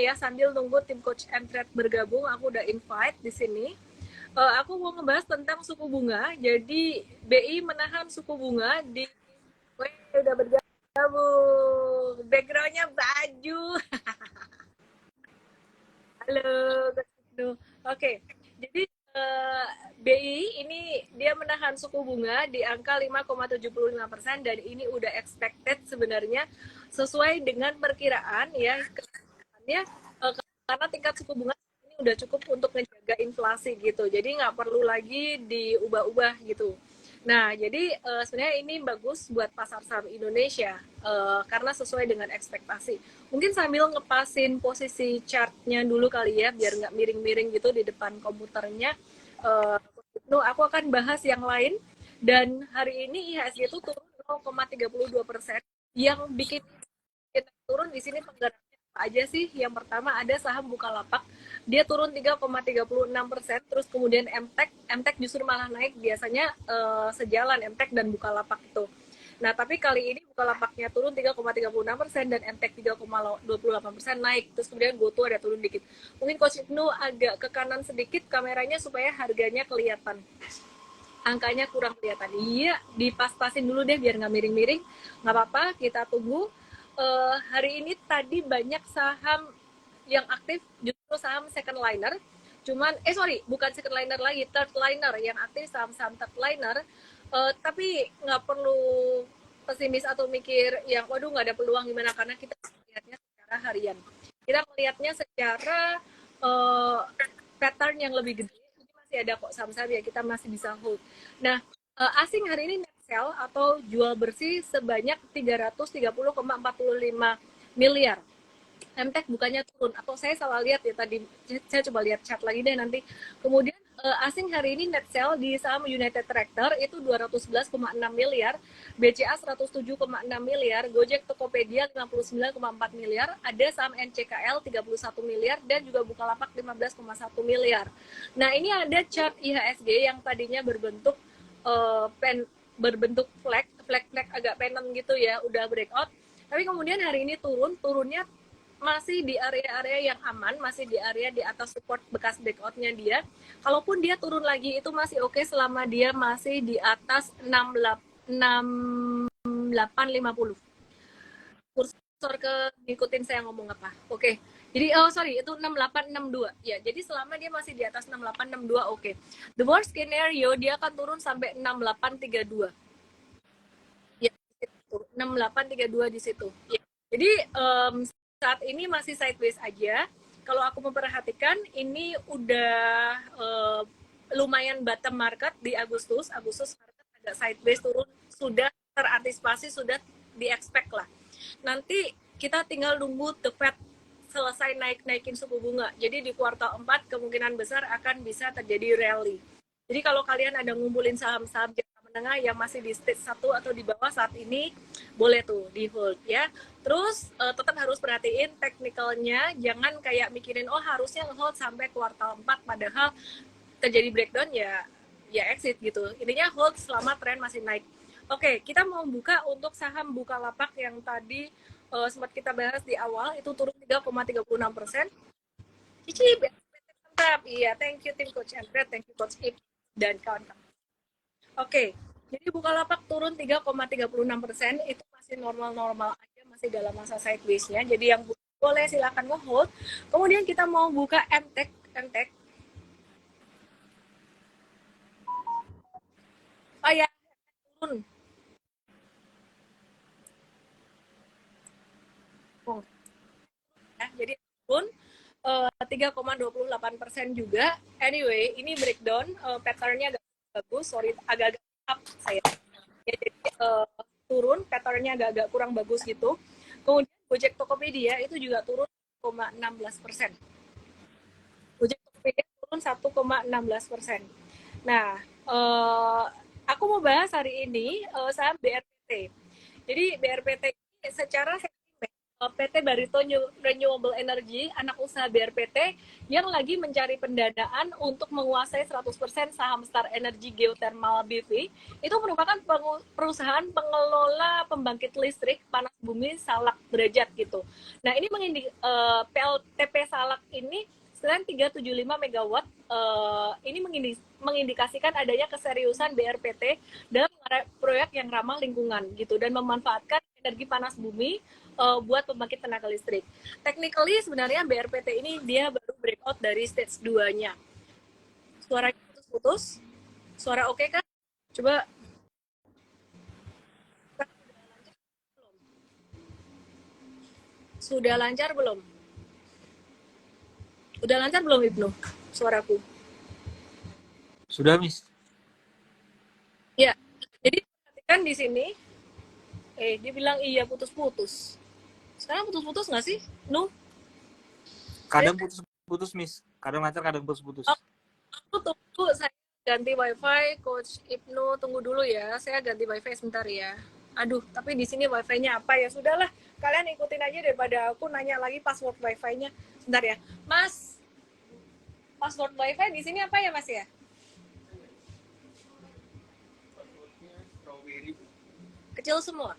ya, sambil nunggu tim coach and trade bergabung, aku udah invite di sini. Aku mau ngebahas tentang suku bunga. Jadi BI menahan suku bunga di, weh, udah bergabung. Backgroundnya baju. Halo, Oke, jadi BI ini dia menahan suku bunga di angka 5,75% dan ini udah expected sebenarnya sesuai dengan perkiraan ya, karena tingkat suku bunga ini udah cukup untuk menjaga inflasi gitu. Jadi nggak perlu lagi diubah-ubah gitu. Nah, jadi sebenarnya ini bagus buat pasar saham Indonesia karena sesuai dengan ekspektasi. Mungkin sambil ngepasin posisi chartnya dulu kali ya, biar nggak miring-miring gitu di depan komputernya. Uh, aku akan bahas yang lain. Dan hari ini IHSG itu turun 0,32%. Yang bikin kita turun di sini penggeraknya apa aja sih? Yang pertama ada saham Bukalapak, dia turun 3,36%, terus kemudian MTEK justru malah naik, biasanya sejalan MTEK dan Bukalapak itu. Nah, tapi kali ini Bukalapaknya turun 3,36% dan MTEK 3,28% naik. Terus kemudian GoTo ada turun dikit. Mungkin Coach Ibnu agak ke kanan sedikit kameranya supaya harganya kelihatan. Angkanya kurang kelihatan. Iya, dipas-pasin dulu deh biar nggak miring-miring. Nggak apa-apa, kita tunggu. Hari ini tadi banyak saham yang aktif, justru saham second liner. Cuman, bukan second liner lagi, third liner yang aktif, saham-saham third liner. Tapi nggak perlu pesimis atau mikir yang, waduh nggak ada peluang gimana, karena kita melihatnya secara harian. Kita melihatnya secara uh, pattern yang lebih gede, ini masih ada kok saham-saham ya kita masih bisa hold. Nah, asing hari ini net sell atau jual bersih sebanyak 330,45 miliar. MTEK bukannya turun, atau saya salah lihat ya tadi, saya coba lihat chat lagi deh nanti. Kemudian asing hari ini net sell di saham United Tractor itu 211,6 miliar, BCA 107,6 miliar, Gojek Tokopedia 59,4 miliar, ada saham NCKL 31 miliar, dan juga Bukalapak 15,1 miliar. Nah, ini ada chart IHSG yang tadinya berbentuk berbentuk flag agak penen gitu ya, udah breakout. Tapi kemudian hari ini turunnya masih di area-area yang aman, masih di area di atas support bekas breakout-nya dia. Kalaupun dia turun lagi itu masih oke selama dia masih di atas 6850. Kursor ke ngikutin saya ngomong apa. Oke. Jadi itu 6862. Ya, jadi selama dia masih di atas 6862 oke. The worst scenario dia akan turun sampai 6832. Ya, 6832 di situ. Ya. Jadi saat ini masih sideways aja. Kalau aku memperhatikan, ini udah lumayan bottom market di Agustus market agak sideways turun, sudah terantisipasi, sudah di-expect lah. Nanti kita tinggal nunggu The Fed selesai naikin suku bunga. Jadi di kuartal 4 kemungkinan besar akan bisa terjadi rally. Jadi kalau kalian ada ngumpulin saham-saham menengah yang masih di stage 1 atau di bawah saat ini, boleh tuh di hold ya. Terus tetap harus perhatiin teknikalnya, jangan kayak mikirin oh harusnya hold sampai kuartal 4 padahal terjadi breakdown ya exit gitu. Intinya hold selama tren masih naik. Oke, kita mau buka untuk saham Bukalapak yang tadi sempat kita bahas di awal, itu turun 3,36%. Cici, mantap. Iya, thank you tim Coach Andrea, thank you Coach Ip dan kawan-kawan. Oke, jadi Bukalapak turun 3,36%, itu masih normal-normal aja, masih dalam masa sideways-nya. Jadi yang boleh silakan nge-hold. Kemudian kita mau buka MTEK. Oh ya, turun. Oh, ya, jadi turun 3,28% juga. Anyway, ini breakdown pattern-nya agak bagus, agak-agak up saya. Ya, jadi turun, pattern-nya agak-agak kurang bagus gitu. Kemudian Gojek Tokopedia itu juga turun 1,16%. Gojek Tokopedia turun 1,16%. Nah, aku mau bahas hari ini saham BRPT. Jadi BRPT secara sentimen PT Barito Renewable Energy, anak usaha BRPT, yang lagi mencari pendanaan untuk menguasai 100% saham Star Energy Geothermal BV. Itu merupakan perusahaan pengelola pembangkit listrik panas bumi Salak Derajat gitu. Nah, ini PLTP Salak ini selain 375 megawatt, ini mengindikasikan adanya keseriusan BRPT dalam proyek yang ramah lingkungan gitu dan memanfaatkan energi panas bumi buat pembangkit tenaga listrik. Technically sebenarnya BRPT ini dia baru breakout dari stage 2-nya. Suaranya putus-putus. Suara oke kan? Coba. Sudah lancar belum? Udah lancar belum Ibnu? Suaraku. Sudah, Miss. Ya. Jadi perhatikan di sini. Dia bilang iya putus-putus. Sekarang putus-putus nggak sih? No? Kadang putus-putus, Miss. Kadang lancar, kadang putus-putus. Aku tunggu, saya ganti wifi. Coach Ibnu tunggu dulu ya. Saya ganti wifi sebentar ya. Aduh, tapi di sini wifi-nya apa ya? Sudahlah, kalian ikutin aja daripada aku nanya lagi password wifi-nya. Sebentar ya. Mas, password wifi di sini apa ya, Mas ya? Kecil semua.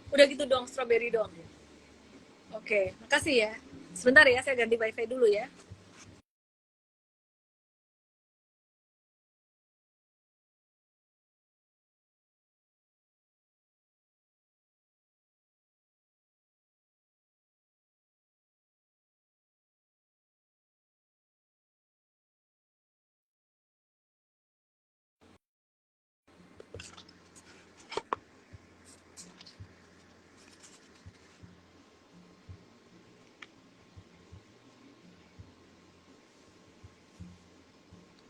Udah gitu dong, strawberry dong. Oke, makasih ya. Sebentar ya, saya ganti wifi dulu ya.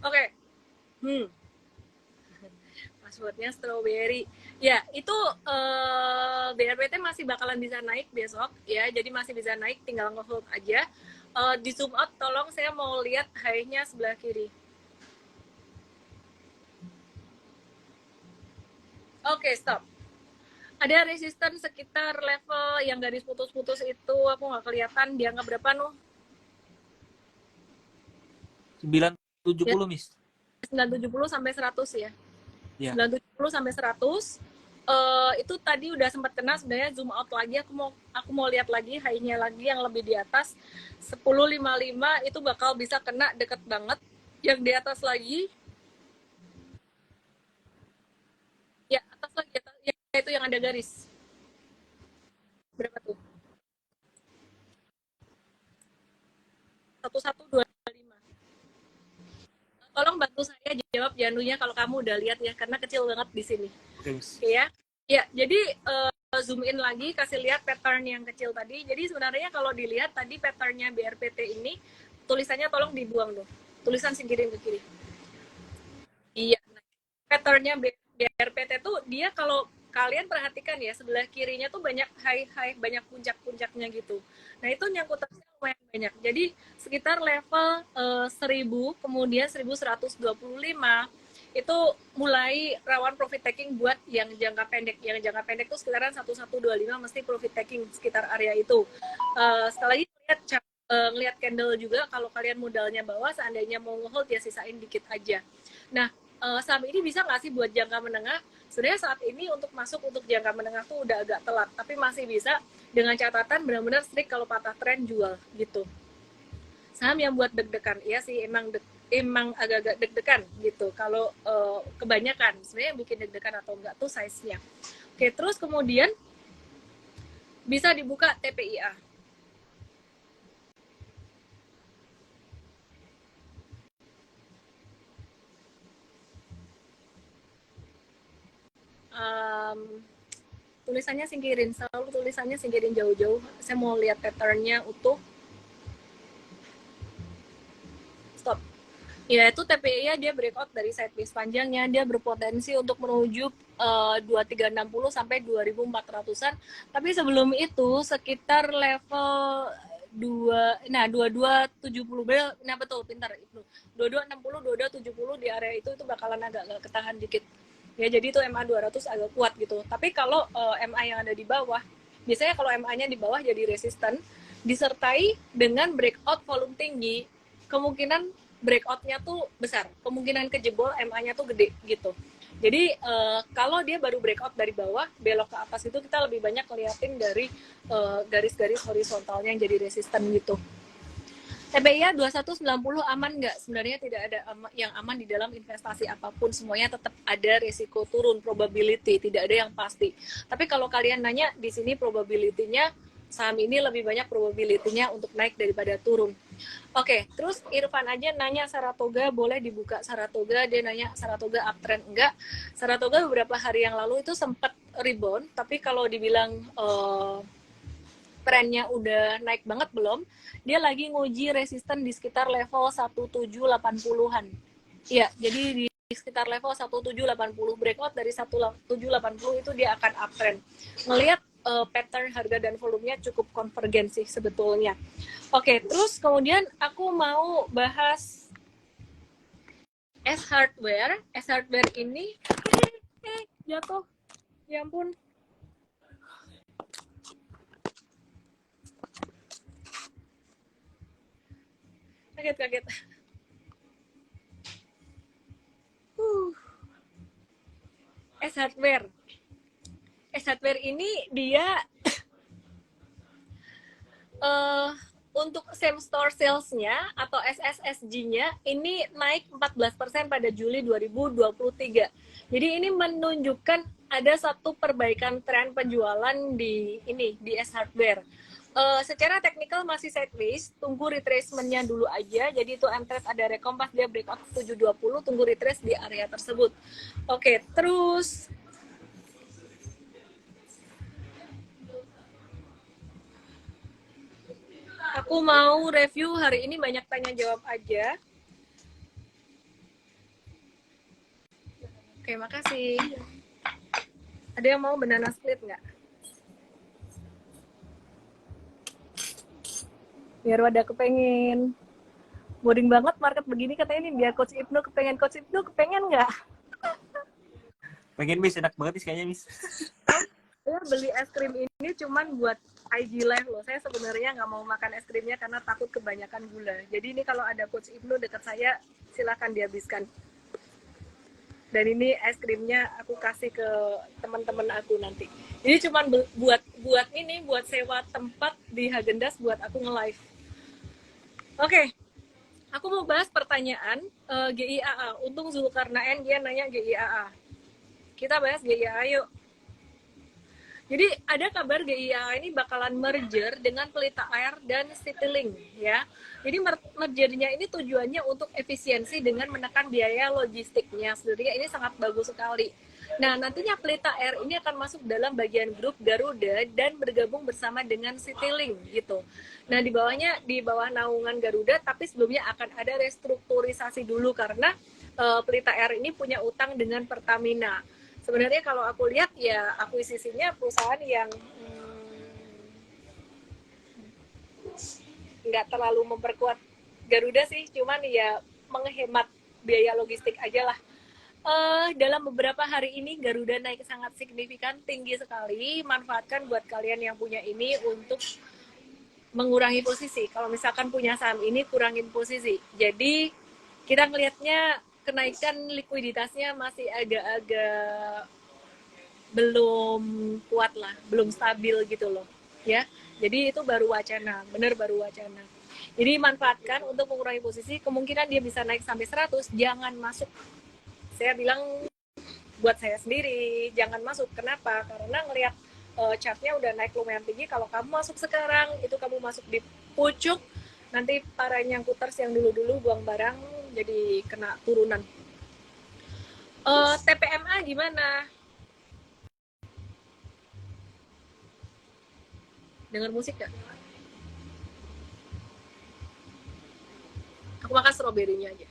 Oke. Passwordnya strawberry. Ya, itu BRPT masih bakalan bisa naik besok ya. Jadi masih bisa naik, tinggal nge-hold aja. Di zoom out, tolong saya mau lihat high-nya sebelah kiri. Oke, stop. Ada resisten sekitar level yang garis putus-putus itu, aku nggak kelihatan. Dia nggak berapa, Nuh? 970, Miss. 970 sampai 100 ya. Ya. 970 sampai 100. Itu tadi udah sempat kena, sebenarnya zoom out lagi, aku mau lihat lagi high-nya lagi yang lebih di atas 10.55 itu bakal bisa kena deket banget. Yang di atas lagi ya, atas lagi atas, ya, itu yang ada garis berapa tuh, 1125. Tolong bantu saya jawab Janunya kalau kamu udah lihat ya, karena kecil banget di sini. Oke, Miss. Oke ya. Ya, jadi zoom in lagi, kasih lihat pattern yang kecil tadi. Jadi sebenarnya kalau dilihat tadi patternnya BRPT ini, tulisannya tolong dibuang dong. Tulisan singkirin ke kiri. Iya. Patternnya BRPT tuh dia, kalau kalian perhatikan ya, sebelah kirinya tuh banyak high, banyak puncak-puncaknya gitu. Nah itu nyangkutannya lumayan banyak. Jadi sekitar level 1000, kemudian 1125 itu mulai rawan profit taking buat yang jangka pendek. Yang jangka pendek tuh sekitaran 1125 mesti profit taking sekitar area itu. Sekali lagi ngelihat candle juga, kalau kalian modalnya bawah, seandainya mau nge-hold ya sisain dikit aja. Nah, saham ini bisa nggak sih buat jangka menengah? Sebenarnya saat ini untuk masuk untuk jangka menengah tuh udah agak telat, tapi masih bisa dengan catatan benar-benar strict kalau patah tren jual gitu. Saham yang buat deg-degan, iya sih emang agak-agak deg-degan gitu. Kalau kebanyakan sebenarnya yang bikin deg-degan atau enggak tuh size-nya. Oke, terus kemudian bisa dibuka TPIA. Tulisannya singkirin, selalu tulisannya singkirin jauh-jauh. Saya mau lihat patternnya utuh. Stop. Ya, itu TPI-nya dia breakout dari sideways panjangnya, dia berpotensi untuk menuju 2360 sampai 2400-an. Tapi sebelum itu sekitar level 2270, nah betul, pintar itu. 2260, 2270 di area itu bakalan agak ketahan dikit. Ya, jadi itu MA 200 agak kuat gitu. Tapi kalau MA yang ada di bawah biasanya kalau MA-nya di bawah jadi resisten, disertai dengan breakout volume tinggi, kemungkinan breakout-nya tuh besar, kemungkinan kejebol MA-nya tuh gede gitu. Jadi kalau dia baru breakout dari bawah, belok ke atas itu kita lebih banyak ngeliatin dari garis-garis horizontalnya yang jadi resisten gitu. TPIA 2190 aman nggak? Sebenarnya tidak ada yang aman di dalam investasi apapun. Semuanya tetap ada risiko turun, probability, tidak ada yang pasti. Tapi kalau kalian nanya, di sini probability-nya, saham ini lebih banyak probability-nya untuk naik daripada turun. Oke, terus Irfan aja nanya Saratoga boleh dibuka Saratoga, dia nanya Saratoga uptrend enggak. Saratoga beberapa hari yang lalu itu sempat rebound, tapi kalau dibilang trennya udah naik banget belum, dia lagi nguji resisten di sekitar level 1780-an. Iya, jadi di sekitar level 1780, breakout dari 1780 itu dia akan uptrend. Ngelihat pattern harga dan volumenya cukup konvergensi sebetulnya. Oke, terus kemudian aku mau bahas S Hardware. S Hardware ini jatuh. Ya ampun. Kaget. S Hardware. S Hardware ini dia untuk same store sales-nya atau SSSG-nya ini naik 14% pada Juli 2023. Jadi ini menunjukkan ada satu perbaikan tren penjualan di S Hardware. Secara teknikal masih sideways, tunggu retracement-nya dulu aja. Jadi itu M-Trade ada rekompas dia breakout 720, tunggu retrace di area tersebut. Oke, terus aku mau review hari ini banyak tanya jawab aja. Oke, makasih. Ada yang mau banana split nggak? Biar wadah kepengen. Boring banget market begini katanya nih, biar Coach Ibnu kepengen. Coach Ibnu kepengen nggak? Pengen, Miss. Enak banget, Miss, kayaknya, Miss. Saya beli es krim ini cuman buat IG live loh. Saya sebenarnya nggak mau makan es krimnya karena takut kebanyakan gula. Jadi ini kalau ada Coach Ibnu dekat saya, silakan dihabiskan. Dan ini es krimnya aku kasih ke teman-teman aku nanti. Jadi cuman buat sewa tempat di Häagen-Dazs buat aku nge-live. Oke. Aku mau bahas pertanyaan GIAA. Untung Zulkarnaen dia nanya GIAA. Kita bahas GIAA yuk. Jadi ada kabar GIAA ini bakalan merger dengan Pelita Air dan Citylink ya. Jadi mergernya ini tujuannya untuk efisiensi dengan menekan biaya logistiknya. Sebenarnya ini sangat bagus sekali. Nah, nantinya Pelita Air ini akan masuk dalam bagian grup Garuda dan bergabung bersama dengan Citylink gitu. Nah, di bawah naungan Garuda, tapi sebelumnya akan ada restrukturisasi dulu karena Pelita Air ini punya utang dengan Pertamina. Sebenarnya kalau aku lihat ya akuisisinya perusahaan yang nggak terlalu memperkuat Garuda sih, cuman ya menghemat biaya logistik aja lah. Dalam beberapa hari ini Garuda naik sangat signifikan, tinggi sekali. Manfaatkan buat kalian yang punya ini untuk mengurangi posisi. Kalau misalkan punya saham ini, kurangin posisi. Jadi kita ngelihatnya kenaikan likuiditasnya masih agak-agak belum kuat lah, belum stabil gitu loh ya. Jadi itu baru wacana, bener baru wacana. Jadi manfaatkan untuk mengurangi posisi, kemungkinan dia bisa naik sampai 100, jangan masuk. Saya bilang buat saya sendiri, jangan masuk. Kenapa? Karena ngelihat chartnya udah naik lumayan tinggi, kalau kamu masuk sekarang, itu kamu masuk di pucuk, nanti para nyangkuters yang dulu-dulu buang barang jadi kena turunan. TPMA gimana? Dengar musik gak? Aku makan stroberinya aja.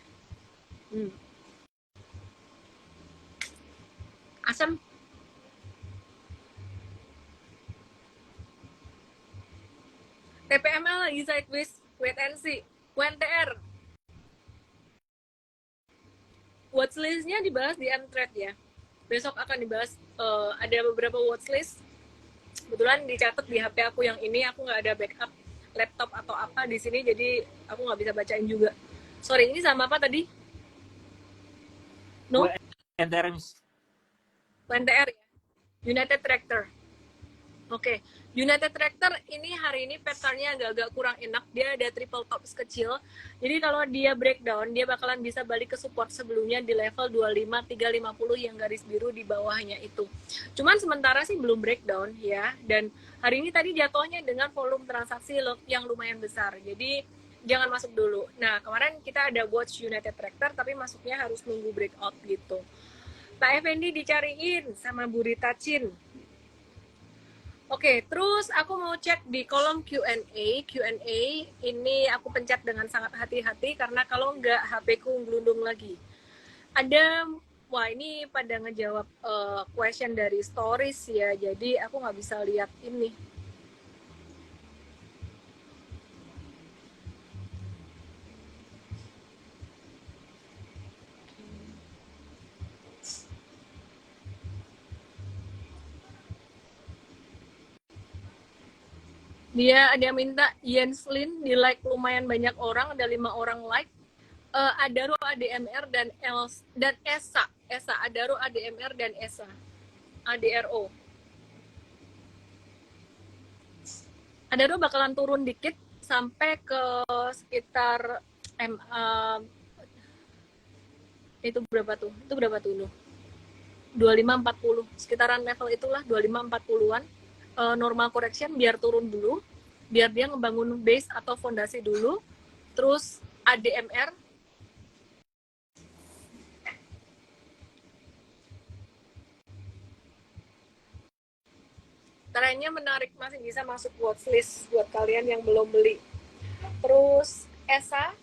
Asam. TPML lagi sideways, wait and see. UNTR. Watchlist-nya dibahas di M-Trade ya. Besok akan dibahas, ada beberapa watchlist Kebetulan dicatat di HP aku yang ini, aku nggak ada backup laptop atau apa di sini, jadi aku nggak bisa bacain juga. Sorry, ini sama apa tadi? No? Gue NTR, Miss. UNTR ya? United Tractor. Oke, United Tractor ini hari ini patternnya agak-agak kurang enak. Dia ada triple tops kecil. Jadi kalau dia breakdown, dia bakalan bisa balik ke support sebelumnya di level 25.350 yang garis biru di bawahnya itu. Cuman sementara sih belum breakdown ya. Dan hari ini tadi jatuhnya dengan volume transaksi yang lumayan besar. Jadi jangan masuk dulu. Nah, kemarin kita ada watch United Tractor, tapi masuknya harus nunggu breakout gitu. Pak Effendi dicariin sama Bu Rita Chin. Oke, terus aku mau cek di kolom Q&A. Q&A ini aku pencet dengan sangat hati-hati karena kalau nggak HP ku ngelundung lagi. Ada, wah ini pada ngejawab question dari stories ya, jadi aku nggak bisa lihat ini. Dia ada minta Jens Lin di like lumayan banyak orang, ada 5 orang like. Adaro ADMR dan ESA. Adaro ADMR dan ESA. ADRO. Adaro bakalan turun dikit sampai ke sekitar itu berapa tuh? Itu berapa tuh lu? 2540. Sekitaran level itulah 2540-an. Normal correction biar turun dulu, biar dia ngebangun base atau fondasi dulu. Terus ADMR trennya menarik, masih bisa masuk watchlist buat kalian yang belum beli. Terus ESA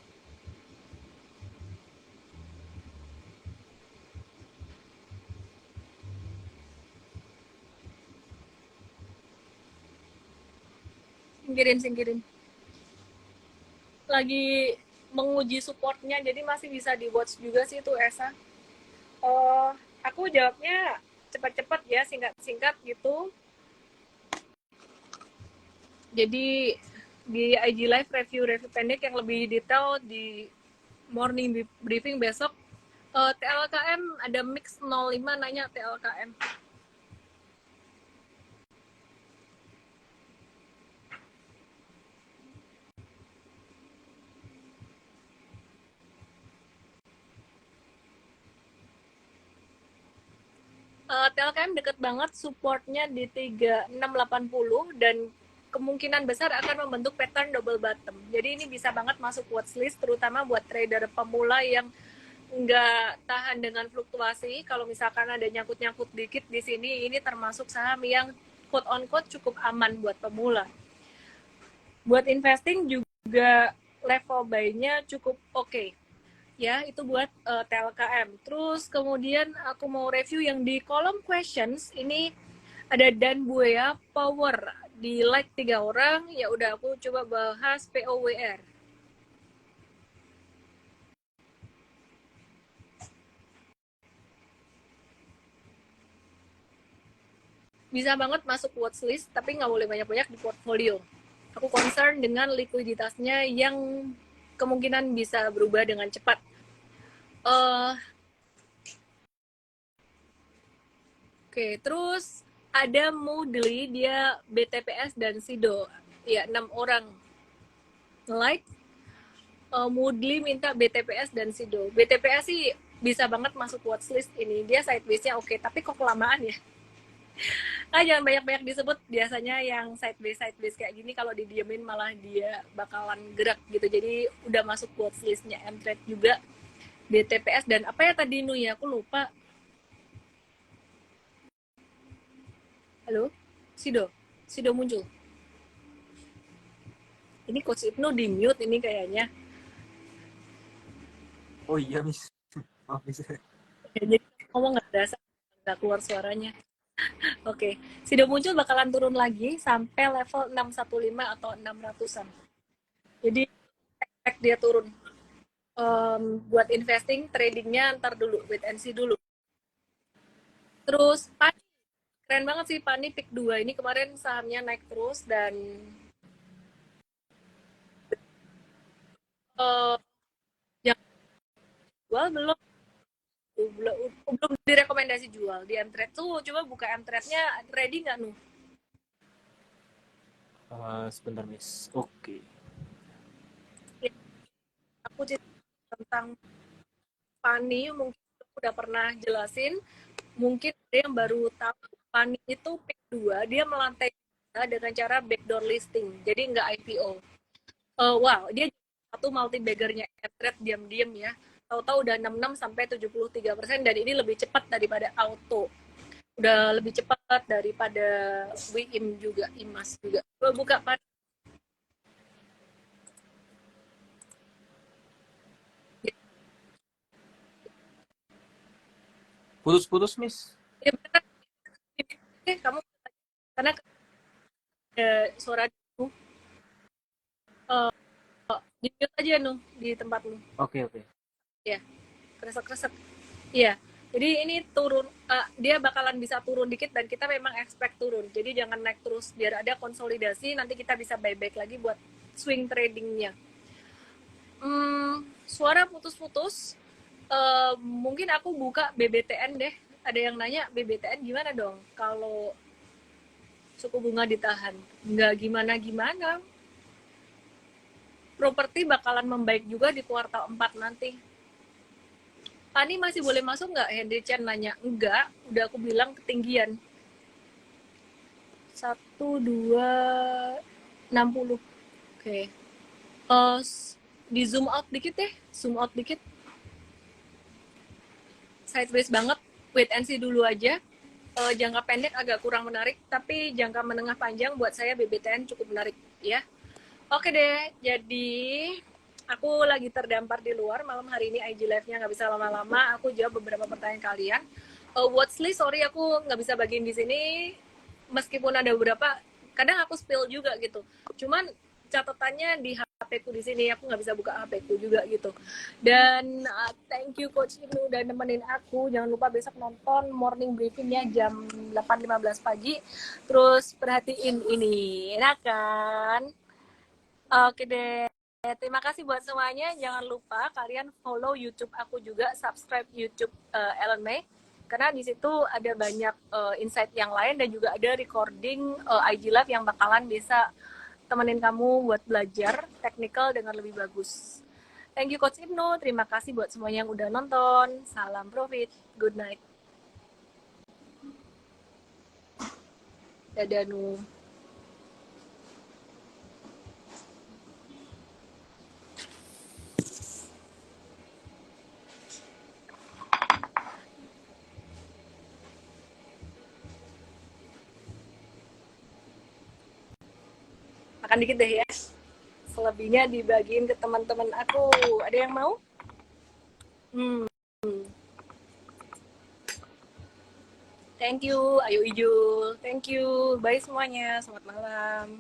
singkirin lagi menguji supportnya, jadi masih bisa di watch juga sih itu ESA. Aku jawabnya cepat-cepat ya, singkat-singkat gitu. Jadi di IG Live review pendek yang lebih detail di morning briefing besok. TLKM ada mix 05 nanya TLKM. TLKM deket banget, supportnya di 3680 dan kemungkinan besar akan membentuk pattern double bottom. Jadi ini bisa banget masuk watchlist, terutama buat trader pemula yang nggak tahan dengan fluktuasi. Kalau misalkan ada nyangkut-nyangkut dikit di sini, ini termasuk saham yang quote on quote cukup aman buat pemula. Buat investing juga level buy-nya cukup oke. Ya, itu buat TLKM. Terus kemudian aku mau review yang di kolom questions. Ini ada Dan Buaya Power di like 3 orang. Ya udah, aku coba bahas POWR. Bisa banget masuk watchlist, tapi nggak boleh banyak-banyak di portfolio. Aku concern dengan likuiditasnya yang kemungkinan bisa berubah dengan cepat. Oke, terus ada Moodley, dia BTPS dan Sido. Ya, 6 orang like. Moodley minta BTPS dan Sido. BTPS sih bisa banget masuk watchlist ini. Dia sideways-nya oke, tapi kok kelamaan ya? Nah, jangan banyak-banyak disebut. Biasanya yang sideways kayak gini kalau didiemin malah dia bakalan gerak gitu. Jadi udah masuk watchlist-nya M-Trade juga. BTPS dan apa ya tadi Nu ya? Aku lupa. Halo? Sido muncul. Ini Coach Ibnu di mute ini kayaknya. Oh iya, Miss. Maaf, Miss. Jadi ngomong nggak berasa, nggak keluar suaranya. Oke, Sido muncul bakalan turun lagi sampai level 615 atau 600-an. Jadi expect dia turun. Buat investing, tradingnya ntar dulu, wait and see dulu. Terus keren banget sih Pani pick 2 ini kemarin sahamnya naik terus dan uh, yang jual belum direkomendasi jual di Mtrade tuh. Coba buka Mtrade-nya, ready nggak Nuh? Sebentar, Miss. Oke. Ya, aku cerita tentang Pani mungkin aku udah pernah jelasin, mungkin ada yang baru tahu. Pani itu pick 2 dia melantai dengan cara backdoor listing, jadi nggak IPO. Wow, dia satu multi baggernya Mtrade diam-diam ya. Tahu-tahu udah 66 sampai 73% dan ini lebih cepat daripada auto. Udah lebih cepat daripada WIM juga, IMAS juga. Coba buka Pani. Putus-putus, Miss. Ya benar, kamu karena suara kamu di mute aja Nuh di tempatmu. Oke, oke. Ya, kresek-kresek. Iya. Jadi ini turun, dia bakalan bisa turun dikit dan kita memang expect turun. Jadi jangan naik terus biar ada konsolidasi. Nanti kita bisa buyback lagi buat swing tradingnya. Suara putus-putus. Mungkin aku buka BBTN deh. Ada yang nanya BBTN gimana dong kalau suku bunga ditahan? Nggak gimana-gimana. Properti bakalan membaik juga di kuartal 4 nanti. Pani masih boleh masuk nggak? Henry Chan nanya. Enggak, udah aku bilang ketinggian. 1260. Oke. Di zoom out dikit deh. Zoom out dikit. Sideways banget. Wait and see dulu aja. Jangka pendek agak kurang menarik, tapi jangka menengah panjang buat saya BBTN cukup menarik ya. Oke deh, jadi aku lagi terdampar di luar malam hari ini. IG live-nya nggak bisa lama-lama. Aku jawab beberapa pertanyaan kalian. Watchlist, sorry aku nggak bisa bagiin di sini. Meskipun ada beberapa, kadang aku spill juga gitu. Cuman catatannya di HP ku di sini, aku nggak bisa buka HP ku juga gitu. Dan thank you Coach Ibnu udah nemenin aku. Jangan lupa besok nonton morning briefingnya jam 8.15 pagi. Terus perhatiin ini, enak kan? Oke deh. Terima kasih buat semuanya. Jangan lupa kalian follow YouTube aku juga, subscribe YouTube Ellen May. Karena di situ ada banyak insight yang lain dan juga ada recording IG Live yang bakalan bisa temenin kamu buat belajar technical dengan lebih bagus. Thank you Coach Ibnu. Terima kasih buat semuanya yang udah nonton. Salam profit. Good night. Dadah Nu. Makan dikit deh ya. Selebihnya dibagiin ke teman-teman aku. Ada yang mau? Thank you, Ayu Ijul. Thank you. Bye semuanya. Selamat malam.